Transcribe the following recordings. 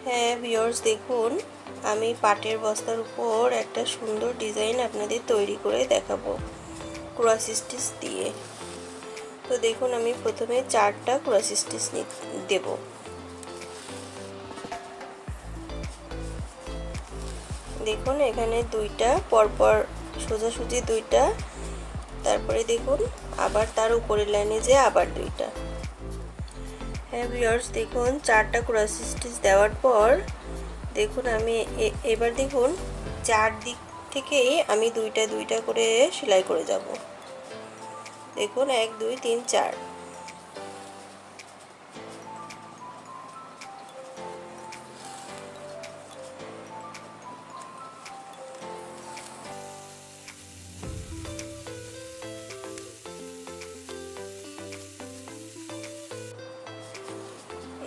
হ্যাঁ ভিউয়ার্স, দেখুন আমি পাটের বস্তার উপর একটা সুন্দর ডিজাইন আপনাদের তৈরি করে দেখাবো ক্রস স্টিচ দিয়ে। তো দেখুন আমি প্রথমে 4টা ক্রস স্টিচ দেব। দেখুন এখানে 2টা পরপর সোজাসুজি 2টা, তারপরে দেখুন আবার তার উপরের লাইনে যে আবার 2টা। হ্যাঁ ভিউয়ার্স, দেখুন 4টা ক্রস স্টিচ দেওয়ার পর দেখুন আমি এবার দেখুন 4 দিক থেকেই আমি 2টা করে সেলাই করে যাব। দেখুন 1 2 3 4।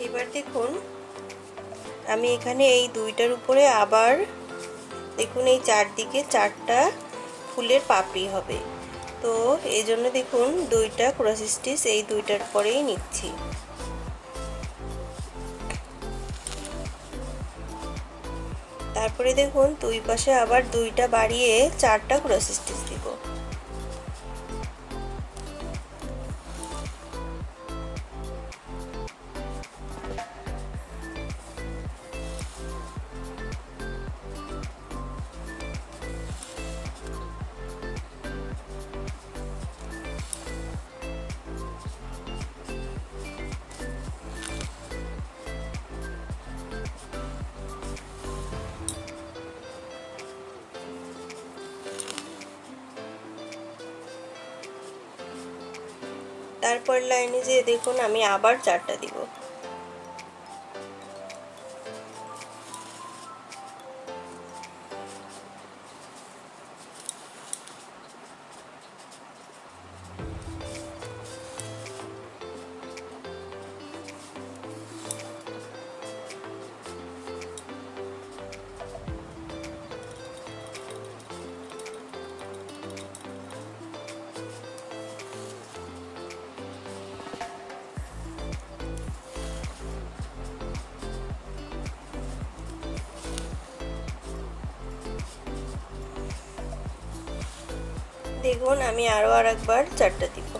এবার দেখুন আমি এখানে এই 2টার উপরে আবার দেখুন এই 4 দিকে 4টা ফুলের পাপড়ি হবে। তো এই জন্য দেখুন 2টা ক্রস স্টিচ এই 2টার পরেই নিচ্ছি। তারপরে দেখুন দুই পাশে আবার 2টা বাড়িয়ে 4টা ক্রস স্টিচ দিব। তারপর লাইনে যে দেখুন আমি আবার 4টা দিব। দেখুন আমি আরো আরেকবার 4টা দিব।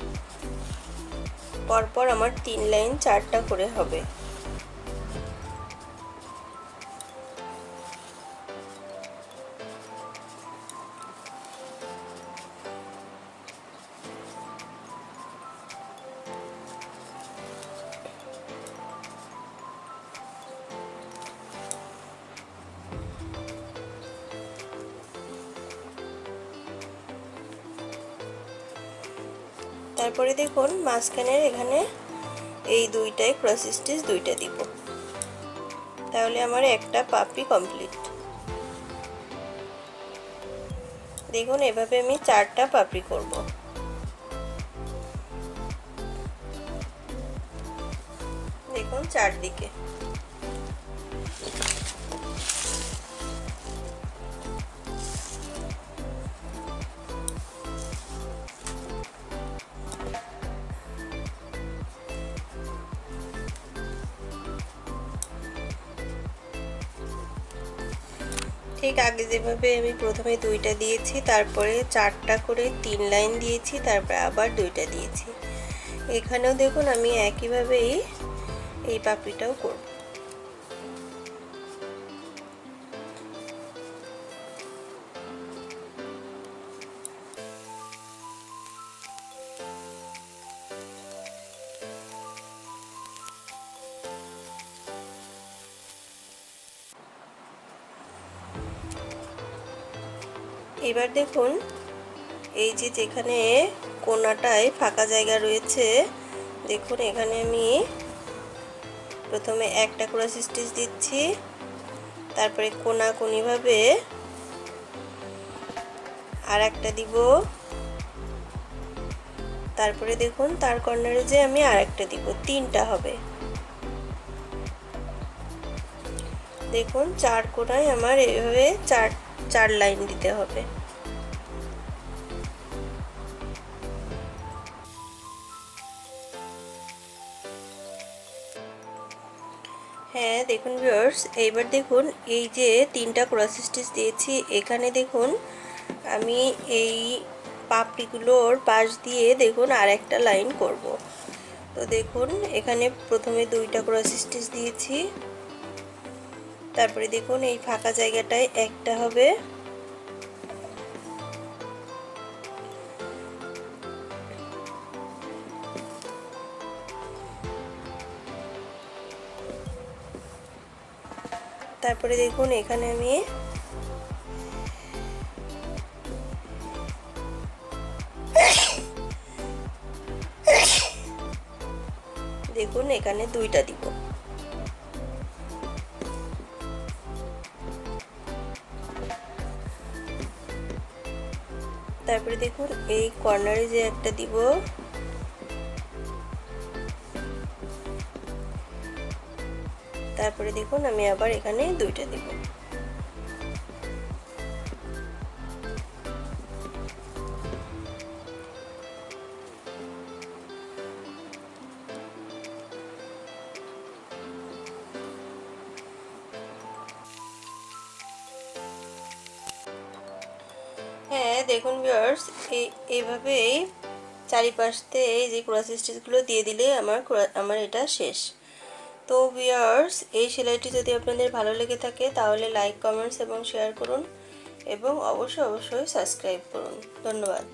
পরপর আমার 3 লাইন 4টা করে হবে। তারপরে দেখুন মাঝখানের এখানে এই 2টায় ক্রস স্টিচ 2টা দিব। তাহলে আমার একটা পাপড়ি কমপ্লিট। দেখুন এভাবে আমি 4টা পাপড়ি করব। দেখুন চারদিকে। ঠিক আগে যেভাবে আমি প্রথমে 2টা দিয়েছি, তারপরে 4টা করে 3 লাইন দিয়েছি, তারপরে আবার 2টা দিয়েছি। এখানেও দেখুন আমি একইভাবেই এই পাপড়িটাও করব। এবার দেখুন এই যে যেখানে কোণাটায় ফাঁকা জায়গা রয়েছে, দেখুন এখানে আমি প্রথমে একটা ক্রস স্টিচ দিচ্ছি, তারপরে কোণাকুনিভাবে আর একটা দিব, তারপরে দেখুন তার কর্নারে যে আমি আর একটা দিব, 3টা হবে। দেখুন 4 কোণায় আমার এইভাবে 4 লাইন দিতে হবে। হ্যাঁ দেখুন ভিউয়ার্স, এইবার দেখুন এই যে 3টা ক্রস স্টিচ দিয়েছি, এখানে দেখুন আমি এই পাপড়িগুলোর পাশ দিয়ে দেখুন আর একটা লাইন করব। তো দেখুন এখানে প্রথমে 2টা ক্রস স্টিচ দিয়েছি, তারপরে দেখুন এই ফাঁকা জায়গাটায় একটা হবে, তারপরে দেখুন এখানে আমি দেখুন এখানে 2টা দিব। তারপরে দেখুন এই কর্নারে যে একটা দিব, তারপরে দেখুন আমি আবার এখানে 2টা দিব। হ্যাঁ দেখুন ভিউয়ার্স, এইভাবেই চারিপাশে এই যে ক্রস স্টিচগুলো দিয়ে দিলে আমার এটা শেষ। তো ভিউয়ার্স, এই সেলাইটি যদি আপনাদের ভালো লেগে থাকে তাহলে লাইক, কমেন্টস এবং শেয়ার করুন এবং অবশ্যই সাবস্ক্রাইব করুন। ধন্যবাদ।